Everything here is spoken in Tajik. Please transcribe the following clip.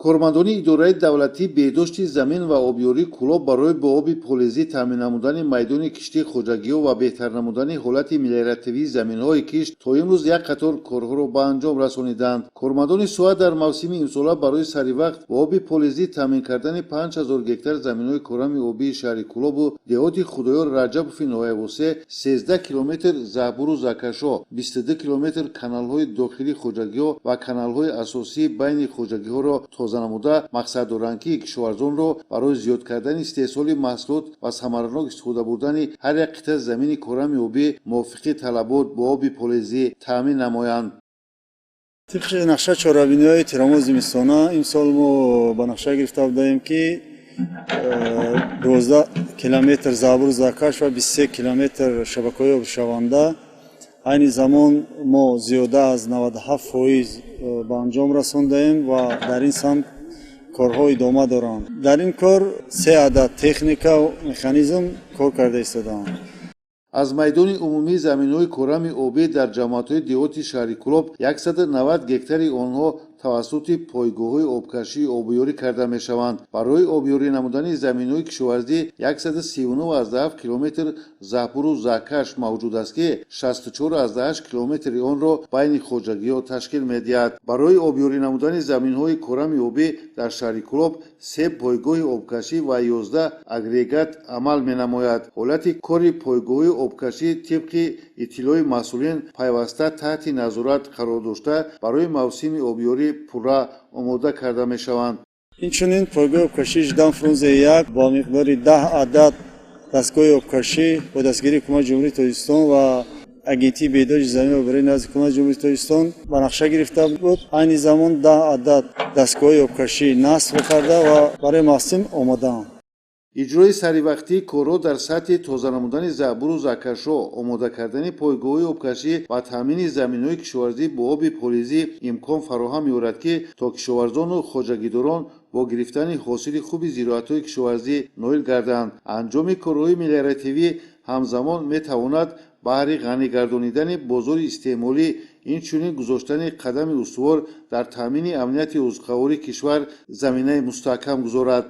кормандони идораи давлатӣ беҳдошти замин ва обёрии кӯлоб барои бо оби полезӣ таъмин намудани майдони киштии хоҷагиҳо ва беҳтар намудани ҳолати мелиоративии заминҳои кишт то имрӯз як қатор корҳоро ба анҷом расониданд. Кормандони соҳа дар мавсими имсола барои саривақт бо оби полезӣ таъмин кардани 5000 гектар заминҳои корами обии шаҳри Кӯлобу деҳоти Худоёр Раҷабови ноябусе 13 километр заҳбуру закашо, 22 километр каналҳои дохилии хоҷагиҳо ва каналҳои асосии байни хоҷагиҳоро тоза намуда мақсад доранд ки кишоварзонро барои зиёд кардани истеҳсоли маҳсулот ва самаранок истифода бурдани ҳар як қитъа замини корами обӣ мувофиқи талабот бо оби полезӣ таъмин намоянд. طبق نقشه چهاربینی‌های تیرامو زمستانه امسال ما به نقشه گرفته بودیم که 12 کیلومتر زابور زاکش و 23 کیلومتر شبکه‌های آبشونده. این زمان ما زیاده از 97% به انجام رساندیم و در این سمت کارها ادامه دارند. در این کار 3 عدد تکنیکا و مکانیزم کار کرده ایستادند. аз майдони умумии заминҳои корами обӣ дар ҷамоатҳои деҳоти шаҳри Кӯлоб 190 гектари онҳо тавассути пойгоҳҳои обкашии обёрӣ карда мешаванд. барои обёрӣ намудани заминҳои кишоварзӣ 139,7 километр заҳбуру закаш мавҷуд аст ки 64,8 километри онро байни хоҷагиҳо ташкил медиҳад. барои обёрӣ намудани заминҳои корами обӣ дар шаҳри Кӯлоб 3 пойгоҳи обкашӣ ва 11 агрегат амал менамояд. ҳолати кори пойгоҳҳои обкашӣ тибқи иттилои масъулин пайваста таҳти назорат қарор дошта барои мавсими обёрӣ пурра омода карда мешаванд. инчунин пойгоҳи обкашии Ждан Фрунзе 1 бо миқдори 10 адад дастгоҳи обкашӣ бо дастгирии ҳукумати ҷумҳурии Тоҷикистон ва агентии беҳдошти замин ва обёрии назди ҳукумати ҷумҳурии Тоҷикистон ба нақша гирифта буд. айни замон 10 адад дастгоҳи обкашӣ насб карда ва барои мавсим омодаанд. иҷрои саривақтии корҳо дар сатҳи тоза намудани заъбуру закашо, омода кардани пойгоҳҳои обкашӣ ва таъмини заминҳои кишоварзӣ бо оби полезӣ имкон фароҳам меорад ки то кишоварзону хоҷагидорон бо гирифтани ҳосили хуби зироатҳои кишоварзӣ ноил гарданд. анҷоми корҳои мелиоративӣ ҳамзамон метавонад баҳри ғанӣ гардонидани бозори истеъмолӣ инчунин гузоштани қадами устувор дар таъмини амнияти озуқавории кишвар заминаи мустаҳкам гузорад.